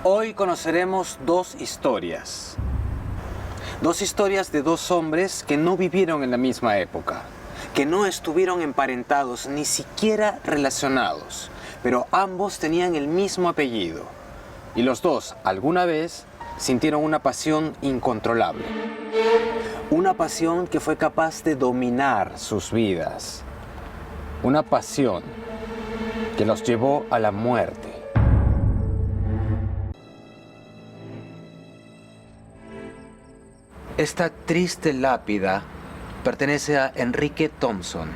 Hoy conoceremos dos historias. Dos historias de dos hombres que no vivieron en la misma época, que no estuvieron emparentados, ni siquiera relacionados, pero ambos tenían el mismo apellido. Y los dos, alguna vez, sintieron una pasión incontrolable. Una pasión que fue capaz de dominar sus vidas. Una pasión que los llevó a la muerte. Esta triste lápida pertenece a Enrique Thompson.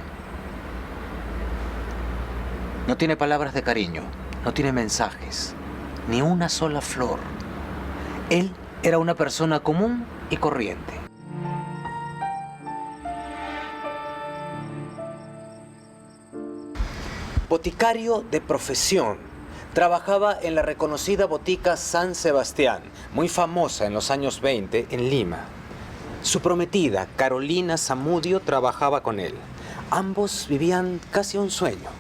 No tiene palabras de cariño, no tiene mensajes, ni una sola flor. Él era una persona común y corriente. Boticario de profesión, trabajaba en la reconocida botica San Sebastián, muy famosa en los años 20 en Lima. Su prometida, Carolina Zamudio, trabajaba con él. Ambos vivían casi un sueño.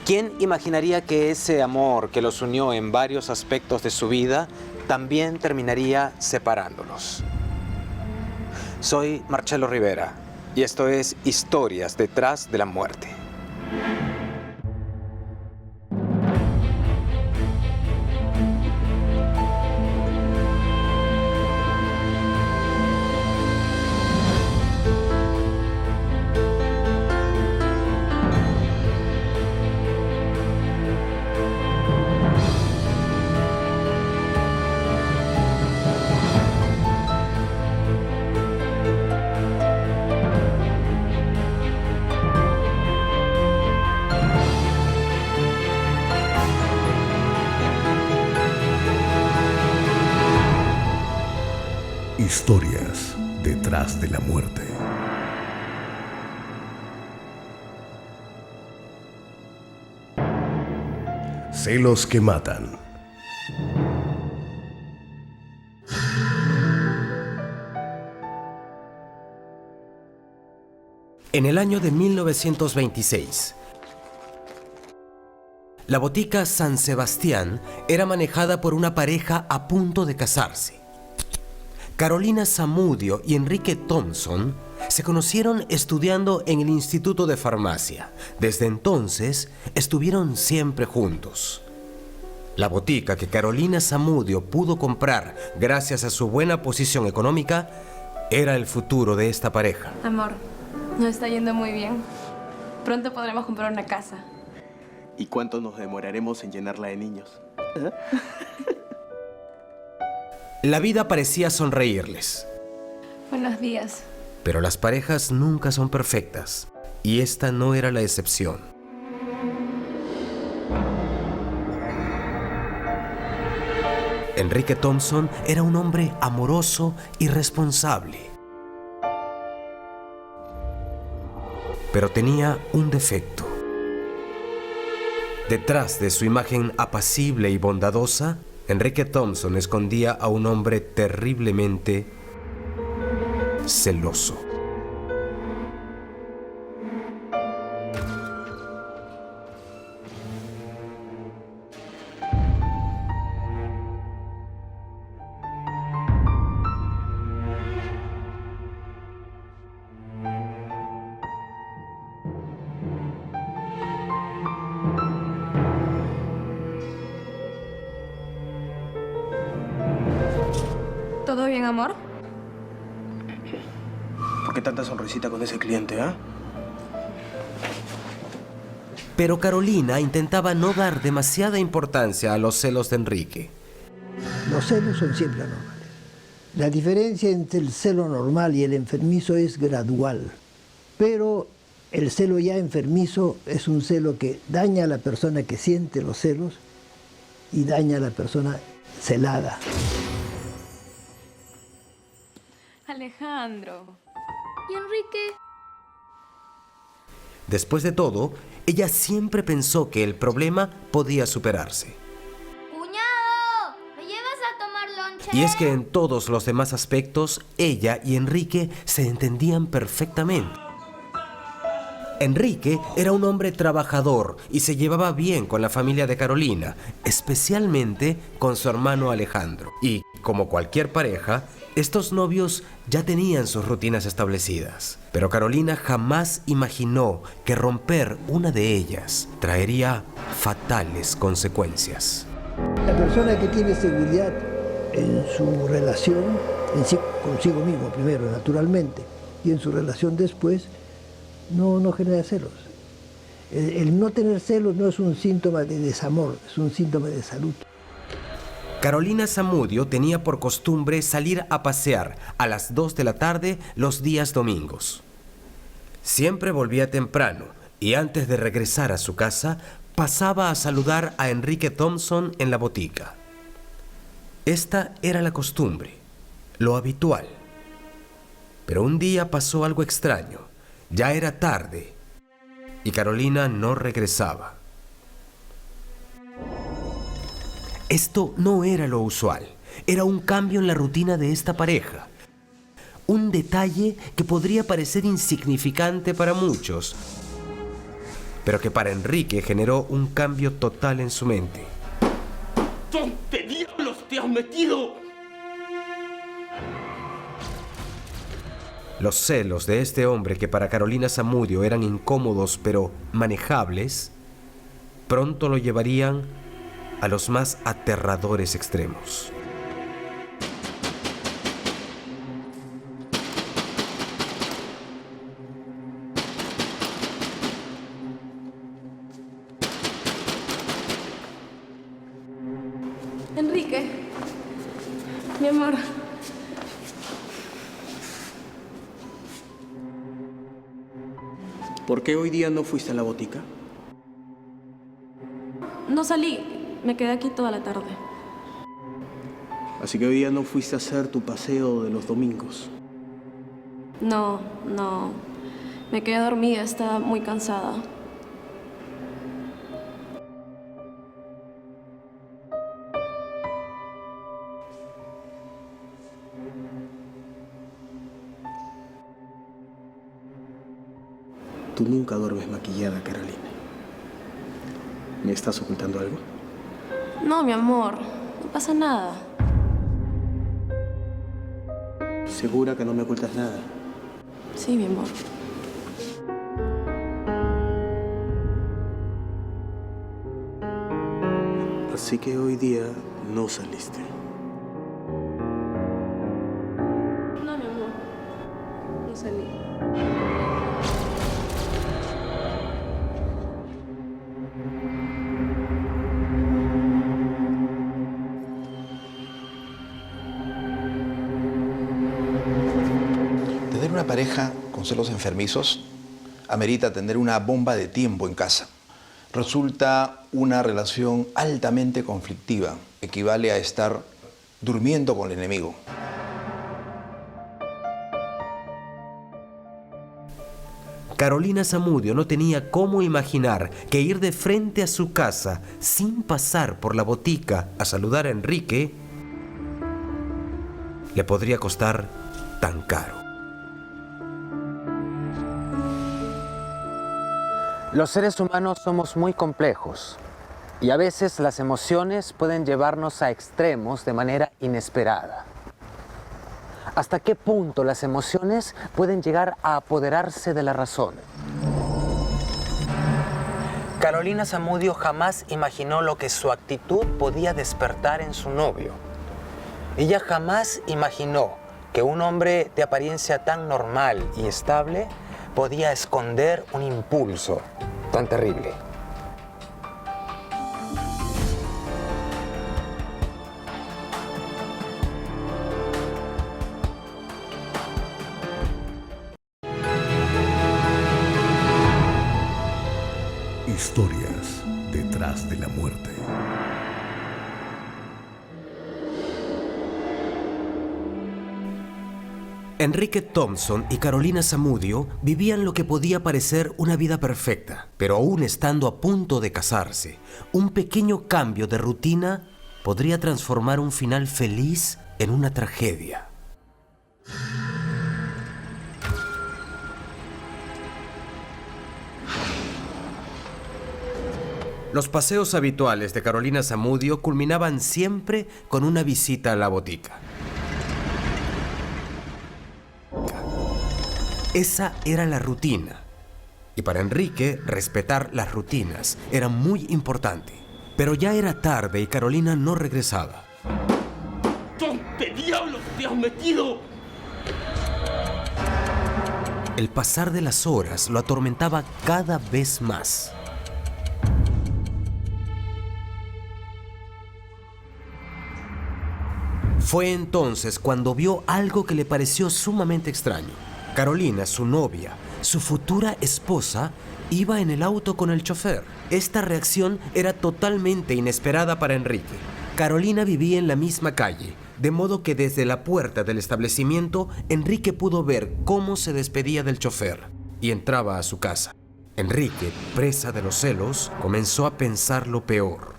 ¿Quién imaginaría que ese amor que los unió en varios aspectos de su vida también terminaría separándolos? Soy Marcelo Rivera y esto es Historias detrás de la muerte. Historias detrás de la muerte. Celos que matan. En el año de 1926, la botica San Sebastián era manejada por una pareja a punto de casarse. Carolina Zamudio y Enrique Thompson se conocieron estudiando en el Instituto de Farmacia. Desde entonces estuvieron siempre juntos. La botica que Carolina Zamudio pudo comprar gracias a su buena posición económica era el futuro de esta pareja. Amor, nos está yendo muy bien. Pronto podremos comprar una casa. ¿Y cuánto nos demoraremos en llenarla de niños? La vida parecía sonreírles. Buenos días. Pero las parejas nunca son perfectas, y esta no era la excepción. Enrique Thompson era un hombre amoroso y responsable. Pero tenía un defecto. Detrás de su imagen apacible y bondadosa, Enrique Thompson escondía a un hombre terriblemente celoso. ¿Todo bien, amor? ¿Por qué tanta sonrisita con ese cliente, ah? Pero Carolina intentaba no dar demasiada importancia a los celos de Enrique. Los celos son siempre anormales. La diferencia entre el celo normal y el enfermizo es gradual, pero el celo ya enfermizo es un celo que daña a la persona que siente los celos y daña a la persona celada. Alejandro. ¿Y Enrique? Después de todo, ella siempre pensó que el problema podía superarse. ¡Cuñado! ¿Me llevas a tomar lonche? Y es que en todos los demás aspectos, ella y Enrique se entendían perfectamente. Enrique era un hombre trabajador y se llevaba bien con la familia de Carolina, especialmente con su hermano Alejandro. Y, como cualquier pareja, estos novios ya tenían sus rutinas establecidas. Pero Carolina jamás imaginó que romper una de ellas traería fatales consecuencias. La persona que tiene seguridad en su relación, consigo mismo primero, naturalmente, y en su relación después, no genera celos. El no tener celos no es un síntoma de desamor, es un síntoma de salud. Carolina Zamudio tenía por costumbre salir a pasear a las 2 de la tarde los días domingos. Siempre volvía temprano y antes de regresar a su casa pasaba a saludar a Enrique Thompson en la botica. Esta era la costumbre, lo habitual. Pero un día pasó algo extraño. Ya era tarde y Carolina no regresaba. Esto no era lo usual, era un cambio en la rutina de esta pareja. Un detalle que podría parecer insignificante para muchos, pero que para Enrique generó un cambio total en su mente. ¿Dónde diablos te has metido? Los celos de este hombre, que para Carolina Zamudio eran incómodos pero manejables, pronto lo llevarían a los más aterradores extremos. Enrique, mi amor. ¿Por qué hoy día no fuiste a la botica? No salí, me quedé aquí toda la tarde. Así que hoy día no fuiste a hacer tu paseo de los domingos. No. Me quedé dormida, estaba muy cansada. Tú nunca duermes maquillada, Carolina. ¿Me estás ocultando algo? No, mi amor, no pasa nada. ¿Segura que no me ocultas nada? Sí, mi amor. Así que hoy día no saliste. No, mi amor, no salí. Tener una pareja con celos enfermizos amerita tener una bomba de tiempo en casa. Resulta una relación altamente conflictiva. Equivale a estar durmiendo con el enemigo. Carolina Zamudio no tenía cómo imaginar que ir de frente a su casa sin pasar por la botica a saludar a Enrique le podría costar tan caro. Los seres humanos somos muy complejos y a veces las emociones pueden llevarnos a extremos de manera inesperada. ¿Hasta qué punto las emociones pueden llegar a apoderarse de la razón? Carolina Zamudio jamás imaginó lo que su actitud podía despertar en su novio. Ella jamás imaginó que un hombre de apariencia tan normal y estable podía esconder un impulso tan terrible. Historias detrás de la muerte. Enrique Thompson y Carolina Zamudio vivían lo que podía parecer una vida perfecta, pero aún estando a punto de casarse, un pequeño cambio de rutina podría transformar un final feliz en una tragedia. Los paseos habituales de Carolina Zamudio culminaban siempre con una visita a la botica. Esa era la rutina. Y para Enrique, respetar las rutinas era muy importante. Pero ya era tarde y Carolina no regresaba. ¿Dónde diablos te has metido? El pasar de las horas lo atormentaba cada vez más. Fue entonces cuando vio algo que le pareció sumamente extraño. Carolina, su novia, su futura esposa, iba en el auto con el chofer. Esta reacción era totalmente inesperada para Enrique. Carolina vivía en la misma calle, de modo que desde la puerta del establecimiento, Enrique pudo ver cómo se despedía del chofer y entraba a su casa. Enrique, presa de los celos, comenzó a pensar lo peor.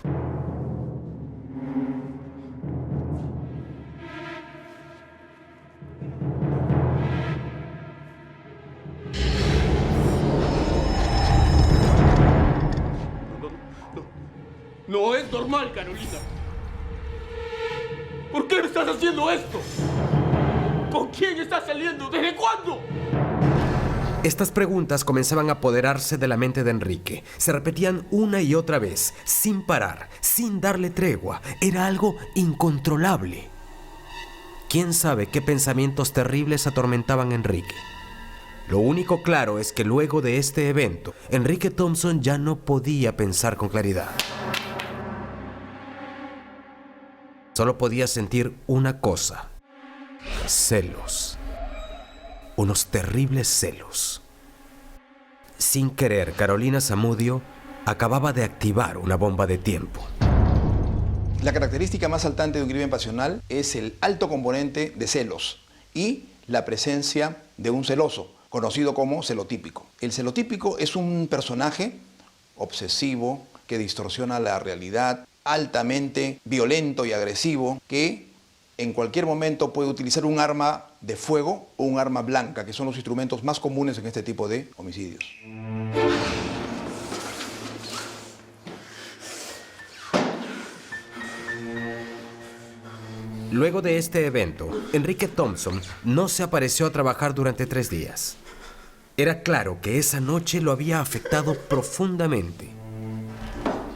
No es normal, Carolina. ¿Por qué me estás haciendo esto? ¿Con quién estás saliendo? ¿Desde cuándo? Estas preguntas comenzaban a apoderarse de la mente de Enrique. Se repetían una y otra vez, sin parar, sin darle tregua. Era algo incontrolable. ¿Quién sabe qué pensamientos terribles atormentaban a Enrique? Lo único claro es que luego de este evento, Enrique Thompson ya no podía pensar con claridad. Solo podía sentir una cosa: celos. Unos terribles celos. Sin querer, Carolina Zamudio acababa de activar una bomba de tiempo. La característica más saltante de un crimen pasional es el alto componente de celos y la presencia de un celoso, conocido como celotípico. El celotípico es un personaje obsesivo que distorsiona la realidad, altamente violento y agresivo, que en cualquier momento puede utilizar un arma de fuego o un arma blanca, que son los instrumentos más comunes en este tipo de homicidios. Luego de este evento, Enrique Thompson no se apareció a trabajar durante 3 días. Era claro que esa noche lo había afectado profundamente.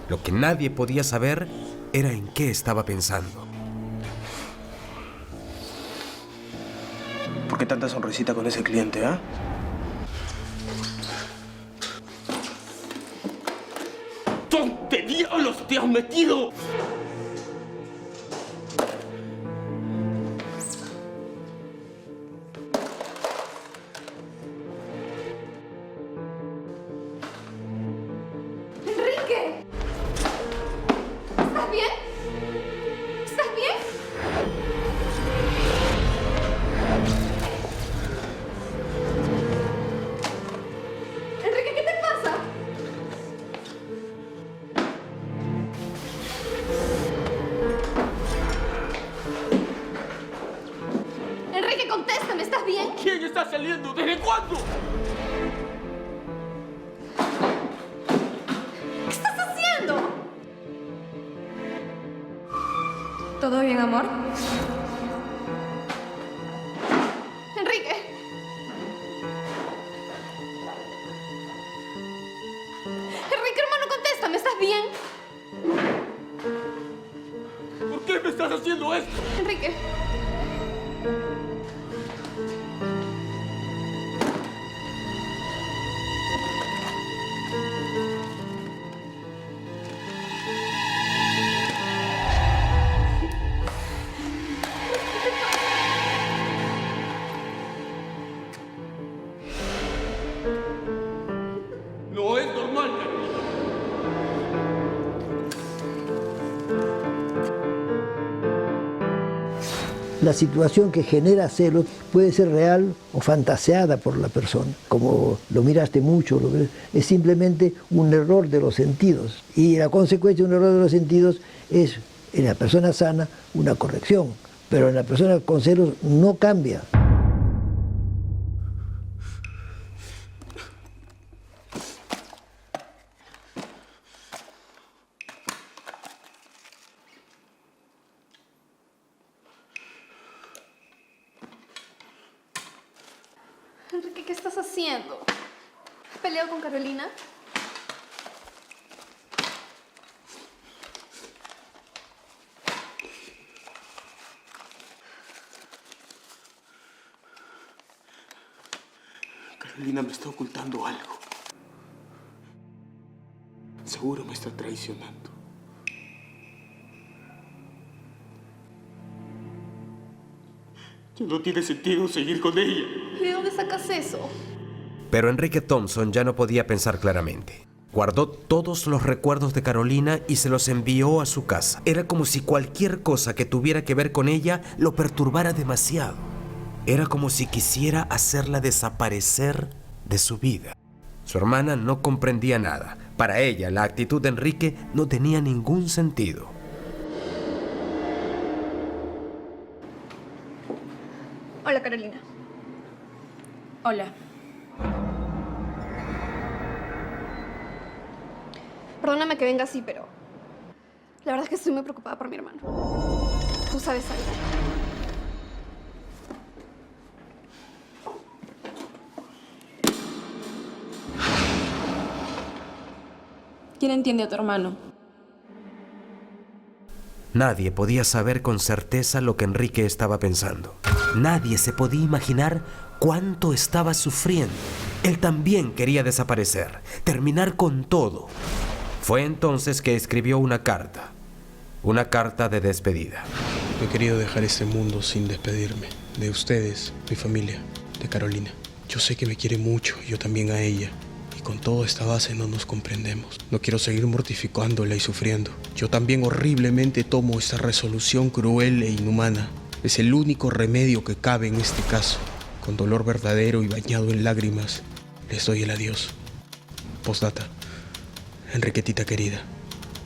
Lo que nadie podía saber era en qué estaba pensando. ¿Por qué tanta sonrisita con ese cliente, ah? ¿Dónde diablos te has metido? ¡Enrique! ¿Estás bien? ¿Estás bien? Enrique, ¿qué te pasa? Enrique, contéstame, ¿estás bien? ¿Quién está saliendo? ¿Desde cuándo? ¿Qué estás haciendo? ¿Todo bien, amor? Enrique. Enrique, hermano, contéstame, ¿estás bien? ¿Por qué me estás haciendo esto? Enrique. No es normal, Carolina. La situación que genera celos puede ser real o fantaseada por la persona. Como lo miraste mucho, es simplemente un error de los sentidos. Y la consecuencia de un error de los sentidos es, en la persona sana, una corrección. Pero en la persona con celos no cambia. ¿qué estás haciendo? ¿Has peleado con Carolina? Carolina me está ocultando algo. Seguro me está traicionando. Ya no tiene sentido seguir con ella. ¿Y de dónde sacas eso? Pero Enrique Thompson ya no podía pensar claramente. Guardó todos los recuerdos de Carolina y se los envió a su casa. Era como si cualquier cosa que tuviera que ver con ella lo perturbara demasiado. Era como si quisiera hacerla desaparecer de su vida. Su hermana no comprendía nada. Para ella, la actitud de Enrique no tenía ningún sentido. Hola, Carolina. Hola. Perdóname que venga así, pero la verdad es que estoy muy preocupada por mi hermano. ¿Tú sabes algo? ¿Quién entiende a tu hermano? Nadie podía saber con certeza lo que Enrique estaba pensando. Nadie se podía imaginar cuánto estaba sufriendo. Él también quería desaparecer, terminar con todo. Fue entonces que escribió una carta de despedida. No he querido dejar este mundo sin despedirme de ustedes, mi familia, de Carolina. Yo sé que me quiere mucho, yo también a ella. Y con toda esta base no nos comprendemos. No quiero seguir mortificándola y sufriendo. Yo también horriblemente tomo esta resolución cruel e inhumana. Es el único remedio que cabe en este caso. Con dolor verdadero y bañado en lágrimas, les doy el adiós. Postdata. Enriquetita querida,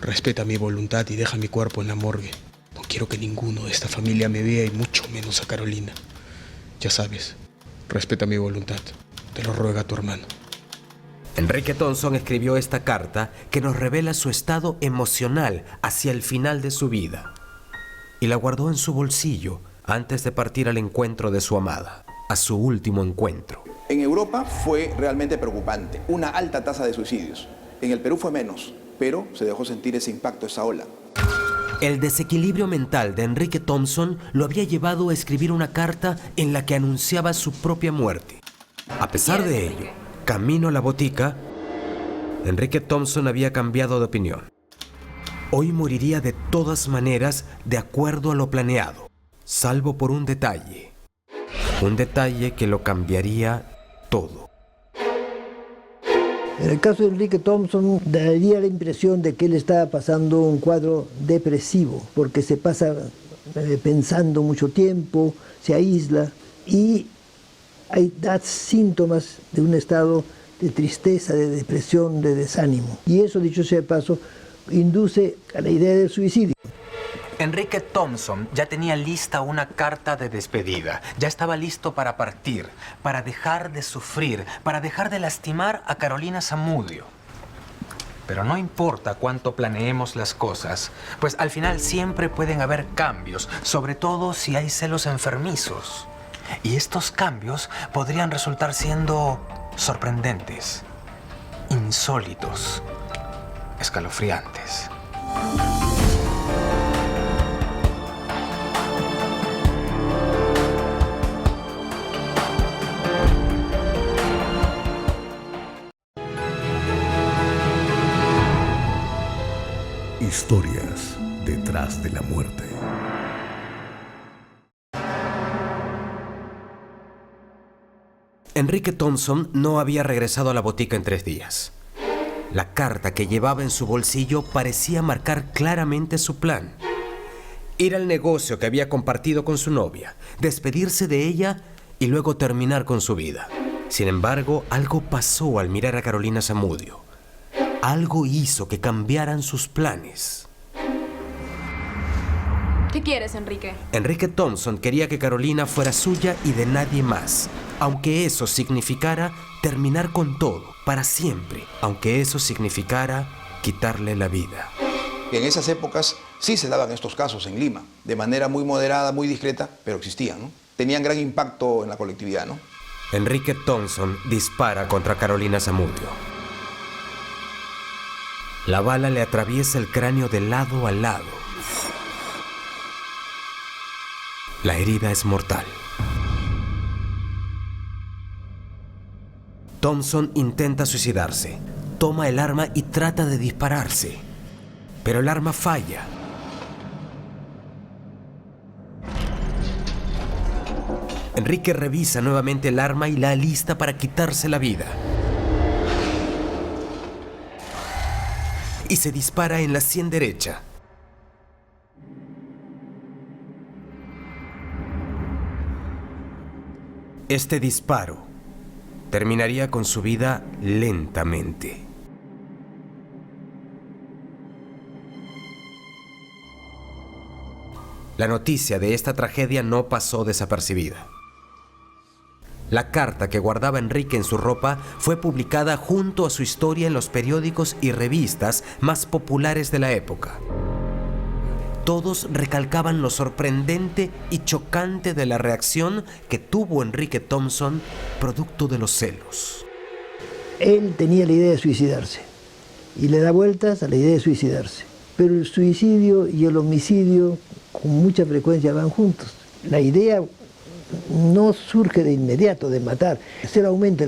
respeta mi voluntad y deja mi cuerpo en la morgue. No quiero que ninguno de esta familia me vea y mucho menos a Carolina. Ya sabes, respeta mi voluntad. Te lo ruega tu hermano. Enrique Thompson escribió esta carta que nos revela su estado emocional hacia el final de su vida y la guardó en su bolsillo antes de partir al encuentro de su amada, a su último encuentro. En Europa fue realmente preocupante, una alta tasa de suicidios. En el Perú fue menos, pero se dejó sentir ese impacto, esa ola. El desequilibrio mental de Enrique Thompson lo había llevado a escribir una carta en la que anunciaba su propia muerte. A pesar de ello, camino a la botica, Enrique Thompson había cambiado de opinión. Hoy moriría de todas maneras de acuerdo a lo planeado, salvo por un detalle que lo cambiaría todo. En el caso de Enrique Thompson, daría la impresión de que él estaba pasando un cuadro depresivo, porque se pasa pensando mucho tiempo, se aísla y da síntomas de un estado de tristeza, de depresión, de desánimo. Y eso, dicho sea de paso, induce a la idea del suicidio. Enrique Thompson ya tenía lista una carta de despedida. Ya estaba listo para partir, para dejar de sufrir, para dejar de lastimar a Carolina Zamudio. Pero no importa cuánto planeemos las cosas, pues al final siempre pueden haber cambios, sobre todo si hay celos enfermizos. Y estos cambios podrían resultar siendo sorprendentes, insólitos, escalofriantes. Historias detrás de la muerte. Enrique Thompson no había regresado a la botica en 3 días. La carta que llevaba en su bolsillo parecía marcar claramente su plan. Ir al negocio que había compartido con su novia, despedirse de ella y luego terminar con su vida. Sin embargo, algo pasó al mirar a Carolina Zamudio. Algo hizo que cambiaran sus planes. ¿Qué quieres, Enrique? Enrique Thompson quería que Carolina fuera suya y de nadie más, aunque eso significara terminar con todo, para siempre, aunque eso significara quitarle la vida. En esas épocas sí se daban estos casos en Lima, de manera muy moderada, muy discreta, pero existían, ¿no? Tenían gran impacto en la colectividad, ¿no? Enrique Thompson dispara contra Carolina Zamudio. La bala le atraviesa el cráneo de lado a lado. La herida es mortal. Thompson intenta suicidarse. Toma el arma y trata de dispararse. Pero el arma falla. Enrique revisa nuevamente el arma y la alista para quitarse la vida. Y se dispara en la sien derecha. Este disparo terminaría con su vida lentamente. La noticia de esta tragedia no pasó desapercibida. La carta que guardaba Enrique en su ropa fue publicada junto a su historia en los periódicos y revistas más populares de la época. Todos recalcaban lo sorprendente y chocante de la reacción que tuvo Enrique Thompson producto de los celos. Él tenía la idea de suicidarse y le da vueltas a la idea de suicidarse. Pero el suicidio y el homicidio con mucha frecuencia van juntos. La idea no surge de inmediato, de matar. El celo aumenta,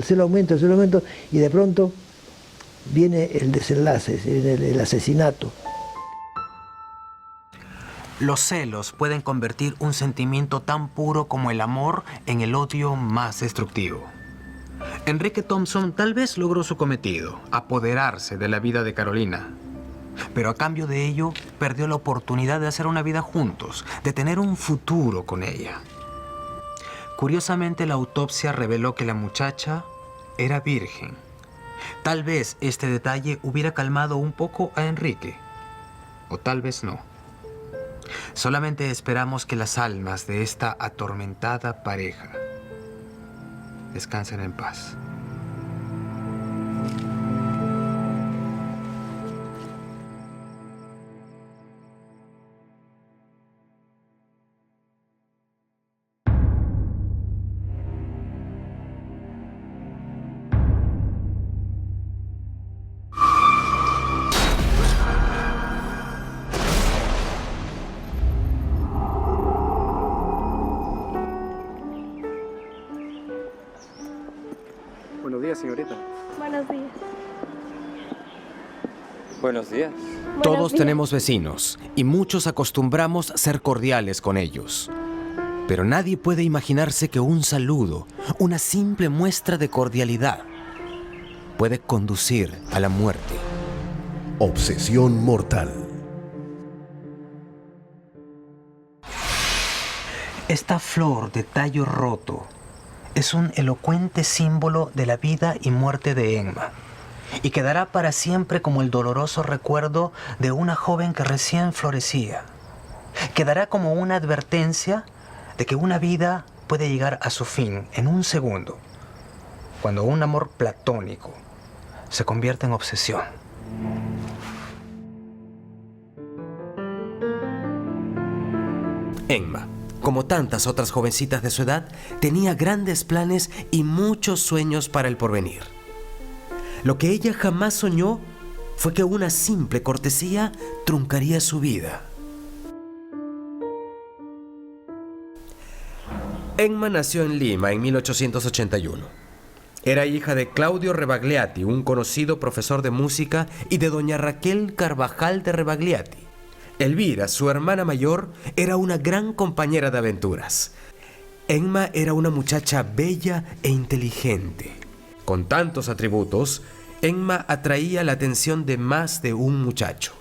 y de pronto viene el desenlace, el asesinato. Los celos pueden convertir un sentimiento tan puro como el amor en el odio más destructivo. Enrique Thompson tal vez logró su cometido, apoderarse de la vida de Carolina. Pero a cambio de ello, perdió la oportunidad de hacer una vida juntos, de tener un futuro con ella. Curiosamente, la autopsia reveló que la muchacha era virgen. Tal vez este detalle hubiera calmado un poco a Enrique, o tal vez no. Solamente esperamos que las almas de esta atormentada pareja descansen en paz. Buenos días, señorita. Buenos días. Buenos días. Todos tenemos vecinos y muchos acostumbramos a ser cordiales con ellos. Pero nadie puede imaginarse que un saludo, una simple muestra de cordialidad, puede conducir a la muerte. Obsesión mortal. Esta flor de tallo roto es un elocuente símbolo de la vida y muerte de Enma, y quedará para siempre como el doloroso recuerdo de una joven que recién florecía. Quedará como una advertencia de que una vida puede llegar a su fin en un segundo, cuando un amor platónico se convierte en obsesión. Enma, como tantas otras jovencitas de su edad, tenía grandes planes y muchos sueños para el porvenir. Lo que ella jamás soñó fue que una simple cortesía truncaría su vida. Enma nació en Lima en 1881. Era hija de Claudio Rebagliati, un conocido profesor de música, y de doña Raquel Carvajal de Rebagliati. Elvira, su hermana mayor, era una gran compañera de aventuras. Enma era una muchacha bella e inteligente. Con tantos atributos, Enma atraía la atención de más de un muchacho.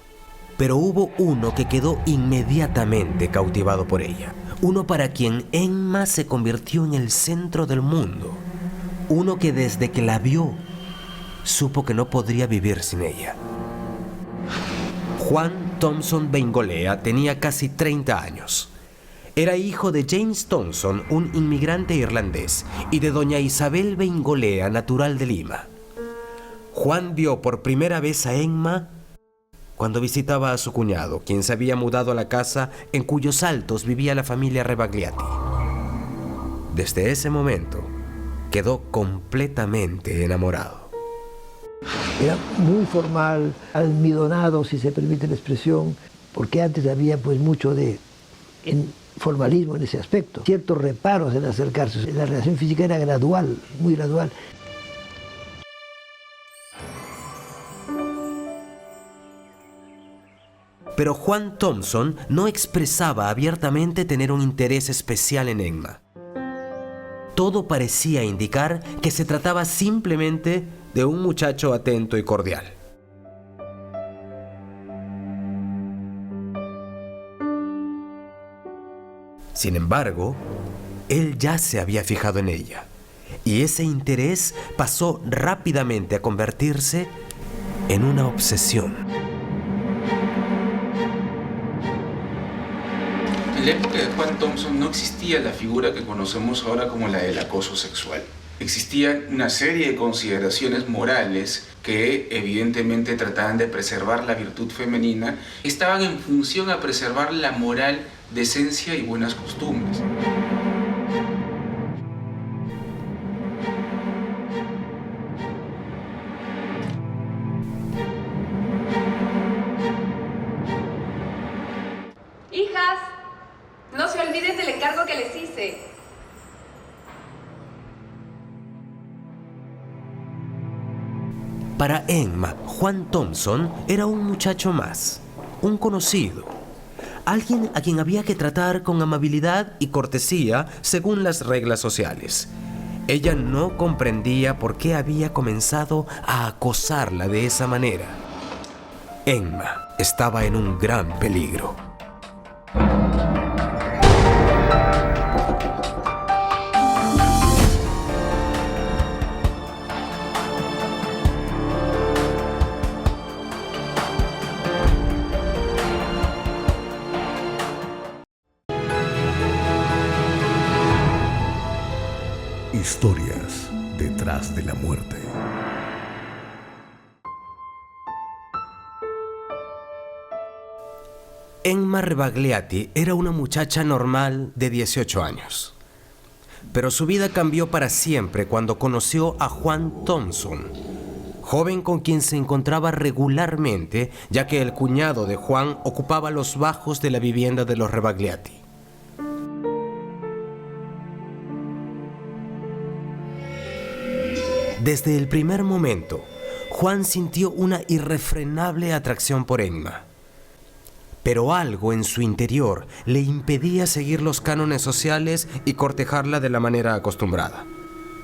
Pero hubo uno que quedó inmediatamente cautivado por ella. Uno para quien Enma se convirtió en el centro del mundo. Uno que desde que la vio, supo que no podría vivir sin ella. Juan Thompson Bengolea tenía casi 30 años. Era hijo de James Thompson, un inmigrante irlandés, y de doña Isabel Bengolea, natural de Lima. Juan vio por primera vez a Enma cuando visitaba a su cuñado, quien se había mudado a la casa en cuyos altos vivía la familia Rebagliati. Desde ese momento, quedó completamente enamorado. Era muy formal, almidonado, si se permite la expresión, porque antes había pues mucho de formalismo en ese aspecto. Ciertos reparos en acercarse. La relación física era gradual, muy gradual. Pero Juan Thompson no expresaba abiertamente tener un interés especial en Emma. Todo parecía indicar que se trataba simplemente de un muchacho atento y cordial. Sin embargo, él ya se había fijado en ella, y ese interés pasó rápidamente a convertirse en una obsesión. En la época de Juan Thompson no existía la figura que conocemos ahora como la del acoso sexual. Existían una serie de consideraciones morales que evidentemente trataban de preservar la virtud femenina, estaban en función a preservar la moral, decencia y buenas costumbres. Hijas, no se olviden del encargo que les hice. Para Emma, Juan Thompson era un muchacho más, un conocido, alguien a quien había que tratar con amabilidad y cortesía según las reglas sociales. Ella no comprendía por qué había comenzado a acosarla de esa manera. Emma estaba en un gran peligro. Historias detrás de la muerte. Emma Rebagliati era una muchacha normal de 18 años. Pero su vida cambió para siempre cuando conoció a Juan Thompson, joven con quien se encontraba regularmente, ya que el cuñado de Juan ocupaba los bajos de la vivienda de los Rebagliati. Desde el primer momento, Juan sintió una irrefrenable atracción por Emma. Pero algo en su interior le impedía seguir los cánones sociales y cortejarla de la manera acostumbrada.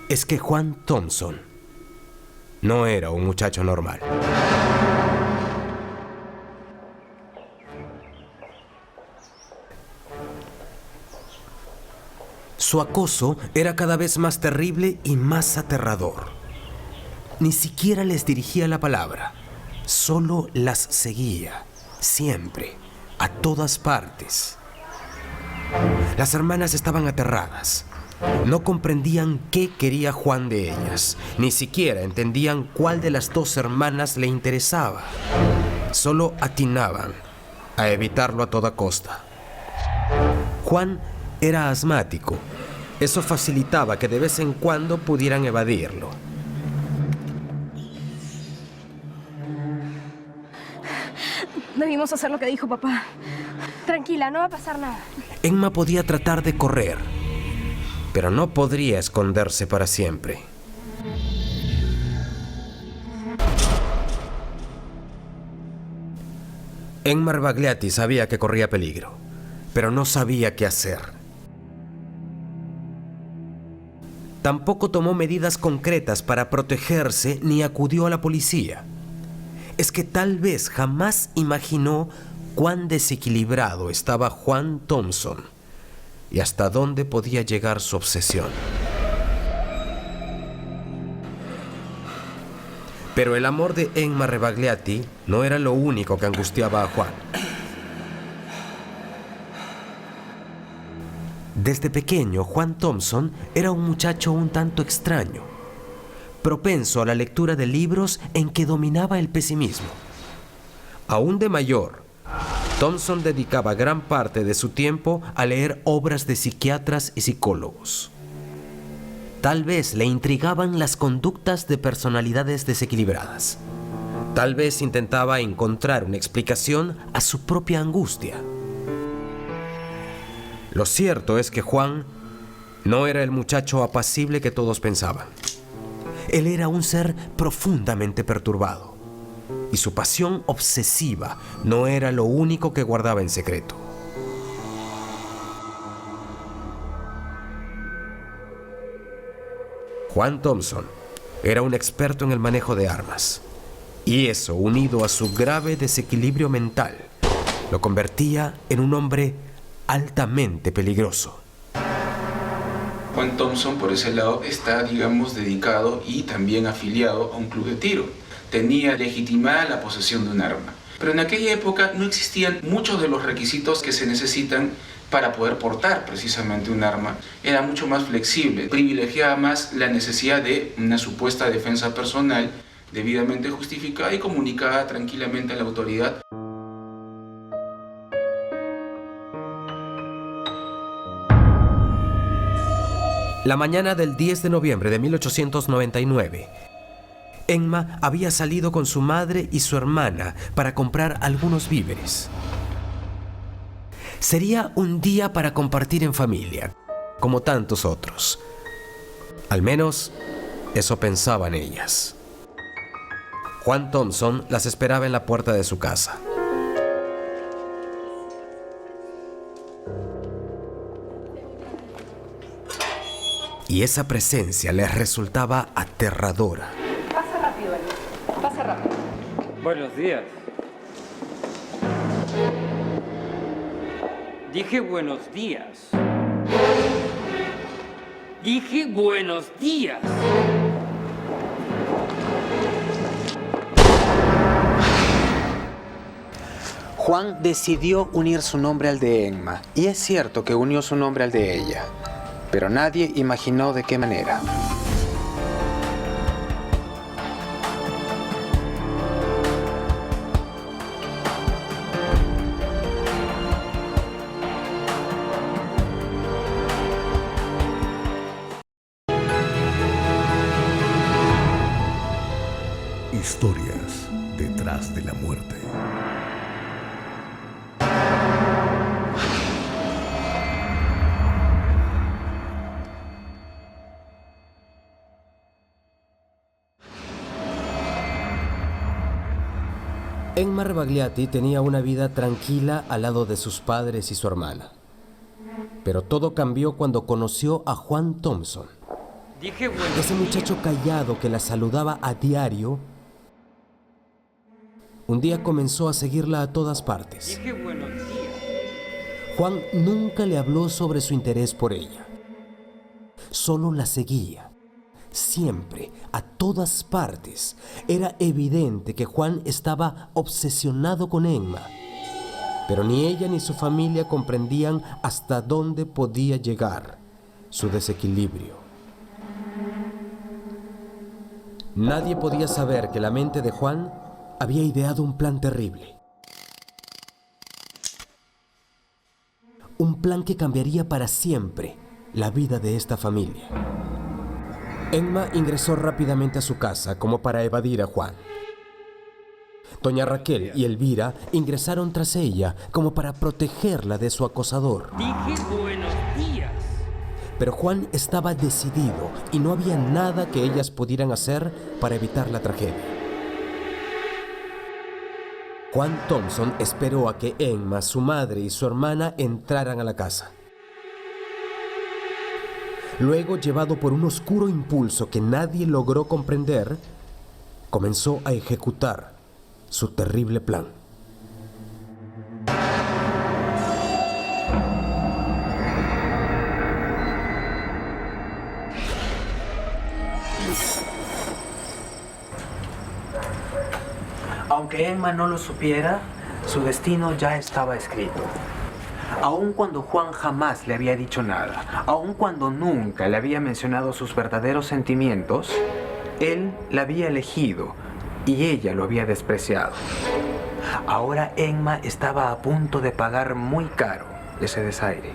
Es que Juan Thompson no era un muchacho normal. Su acoso era cada vez más terrible y más aterrador. Ni siquiera les dirigía la palabra, solo las seguía, siempre, a todas partes. Las hermanas estaban aterradas. No comprendían qué quería Juan de ellas, ni siquiera entendían cuál de las dos hermanas le interesaba. Solo atinaban a evitarlo a toda costa. Juan era asmático. Eso facilitaba que de vez en cuando pudieran evadirlo. Debimos hacer lo que dijo papá. Tranquila, no va a pasar nada. Emma podía tratar de correr, pero no podría esconderse para siempre. Emma Rebagliati sabía que corría peligro, pero no sabía qué hacer. Tampoco tomó medidas concretas para protegerse ni acudió a la policía. Es que tal vez jamás imaginó cuán desequilibrado estaba Juan Thompson y hasta dónde podía llegar su obsesión. Pero el amor de Emma Rebagliati no era lo único que angustiaba a Juan. Desde pequeño, Juan Thompson era un muchacho un tanto extraño, propenso a la lectura de libros en que dominaba el pesimismo. Aún de mayor, Thompson dedicaba gran parte de su tiempo a leer obras de psiquiatras y psicólogos. Tal vez le intrigaban las conductas de personalidades desequilibradas. Tal vez intentaba encontrar una explicación a su propia angustia. Lo cierto es que Juan no era el muchacho apacible que todos pensaban. Él era un ser profundamente perturbado, y su pasión obsesiva no era lo único que guardaba en secreto. Juan Thompson era un experto en el manejo de armas, y eso, unido a su grave desequilibrio mental, lo convertía en un hombre altamente peligroso. Juan Thompson, por ese lado, está, digamos, dedicado y también afiliado a un club de tiro. Tenía legitimada la posesión de un arma. Pero en aquella época no existían muchos de los requisitos que se necesitan para poder portar precisamente un arma. Era mucho más flexible, privilegiaba más la necesidad de una supuesta defensa personal debidamente justificada y comunicada tranquilamente a la autoridad. La mañana del 10 de noviembre de 1899, Emma había salido con su madre y su hermana para comprar algunos víveres. Sería un día para compartir en familia, como tantos otros. Al menos, eso pensaban ellas. Juan Thompson las esperaba en la puerta de su casa. Y esa presencia les resultaba aterradora. Pasa rápido, Eli. Pasa rápido. Buenos días. Dije buenos días. Dije buenos días. Juan decidió unir su nombre al de Emma, y es cierto que unió su nombre al de ella, pero nadie imaginó de qué manera. Historias detrás de la muerte. Emma Rebagliati tenía una vida tranquila al lado de sus padres y su hermana. Pero todo cambió cuando conoció a Juan Thompson. Dije buenos Ese muchacho callado que la saludaba a diario, un día comenzó a seguirla a todas partes. Dije buenos días. Juan nunca le habló sobre su interés por ella. Solo la seguía. Siempre, a todas partes. Era evidente que Juan estaba obsesionado con Emma. Pero ni ella ni su familia comprendían hasta dónde podía llegar su desequilibrio. Nadie podía saber que la mente de Juan había ideado un plan terrible. Un plan que cambiaría para siempre la vida de esta familia. Emma ingresó rápidamente a su casa como para evadir a Juan. Doña Raquel y Elvira ingresaron tras ella como para protegerla de su acosador. Dije buenos días. Pero Juan estaba decidido y no había nada que ellas pudieran hacer para evitar la tragedia. Juan Thompson esperó a que Emma, su madre y su hermana entraran a la casa. Luego, llevado por un oscuro impulso que nadie logró comprender, comenzó a ejecutar su terrible plan. Aunque Emma no lo supiera, su destino ya estaba escrito. Aun cuando Juan jamás le había dicho nada, aun cuando nunca le había mencionado sus verdaderos sentimientos, él la había elegido y ella lo había despreciado. Ahora Emma estaba a punto de pagar muy caro ese desaire.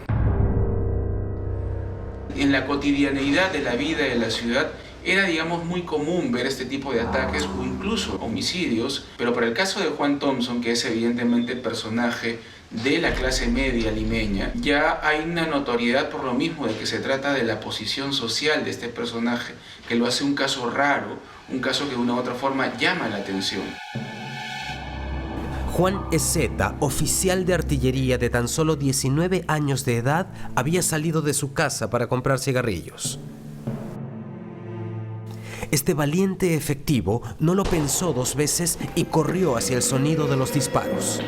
En la cotidianeidad de la vida de la ciudad era, digamos, muy común ver este tipo de ataques o incluso homicidios, pero para el caso de Juan Thompson, que es evidentemente personaje de la clase media limeña, ya hay una notoriedad por lo mismo de que se trata de la posición social de este personaje, que lo hace un caso raro, un caso que de una u otra forma llama la atención. Juan Ezeta, oficial de artillería de tan solo 19 años de edad, había salido de su casa para comprar cigarrillos. Este valiente efectivo no lo pensó dos veces y corrió hacia el sonido de los disparos.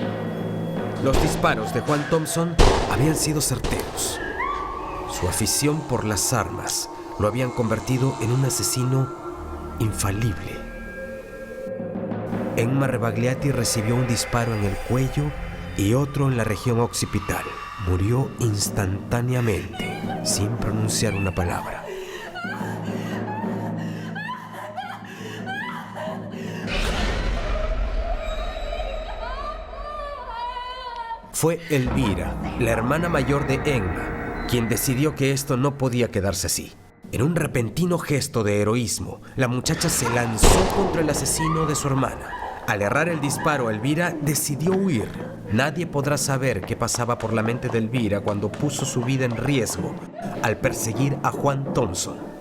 Los disparos de Juan Thompson habían sido certeros. Su afición por las armas lo habían convertido en un asesino infalible. Enma Rebagliati recibió un disparo en el cuello y otro en la región occipital. Murió instantáneamente, sin pronunciar una palabra. Fue Elvira, la hermana mayor de Enma, quien decidió que esto no podía quedarse así. En un repentino gesto de heroísmo, la muchacha se lanzó contra el asesino de su hermana. Al errar el disparo, Elvira decidió huir. Nadie podrá saber qué pasaba por la mente de Elvira cuando puso su vida en riesgo al perseguir a Juan Thompson.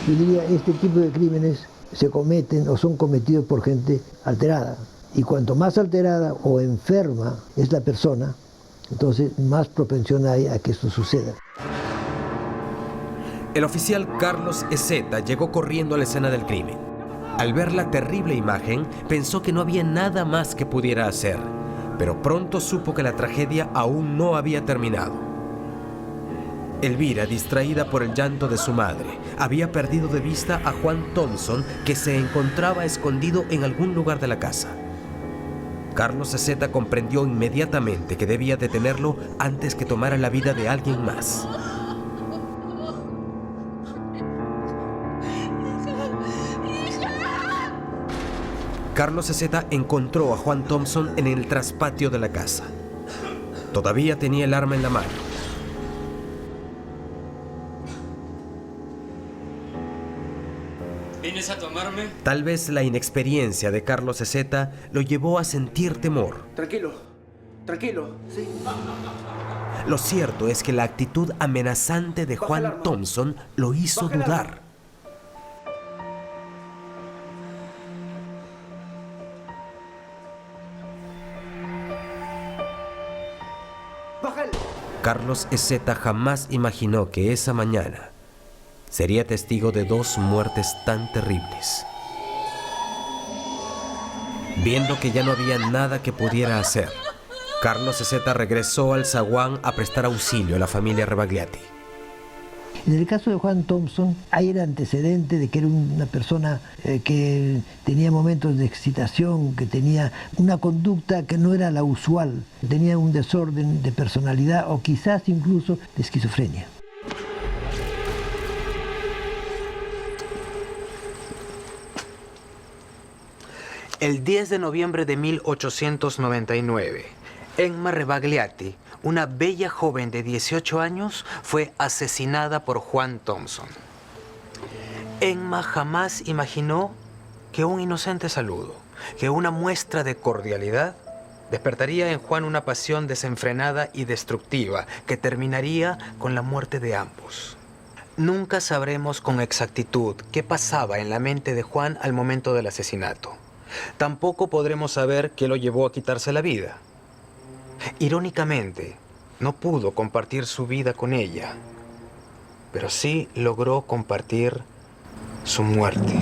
Yo diría, este tipo de crímenes se cometen o son cometidos por gente alterada. Y cuanto más alterada o enferma es la persona, entonces más propensión hay a que esto suceda. El oficial Carlos Ezeta llegó corriendo a la escena del crimen. Al ver la terrible imagen, pensó que no había nada más que pudiera hacer, pero pronto supo que la tragedia aún no había terminado. Elvira, distraída por el llanto de su madre, había perdido de vista a Juan Thompson, que se encontraba escondido en algún lugar de la casa. Carlos Ezeta comprendió inmediatamente que debía detenerlo antes que tomara la vida de alguien más. Carlos Ezeta encontró a Juan Thompson en el traspatio de la casa. Todavía tenía el arma en la mano. ¿Vienes a tomarme? Tal vez la inexperiencia de Carlos Ezeta lo llevó a sentir temor. Tranquilo, sí. Lo cierto es que la actitud amenazante de Juan Thompson lo hizo dudar. Carlos Ezeta jamás imaginó que esa mañana sería testigo de dos muertes tan terribles. Viendo que ya no había nada que pudiera hacer, Carlos Ezeta regresó al zaguán a prestar auxilio a la familia Rebagliati. En el caso de Juan Thompson hay el antecedente de que era una persona que tenía momentos de excitación, que tenía una conducta que no era la usual, tenía un desorden de personalidad o quizás incluso de esquizofrenia. El 10 de noviembre de 1899, Enma Rebagliati, una bella joven de 18 años, fue asesinada por Juan Thompson. Enma jamás imaginó que un inocente saludo, que una muestra de cordialidad, despertaría en Juan una pasión desenfrenada y destructiva que terminaría con la muerte de ambos. Nunca sabremos con exactitud qué pasaba en la mente de Juan al momento del asesinato. Tampoco podremos saber qué lo llevó a quitarse la vida. Irónicamente, no pudo compartir su vida con ella, pero sí logró compartir su muerte.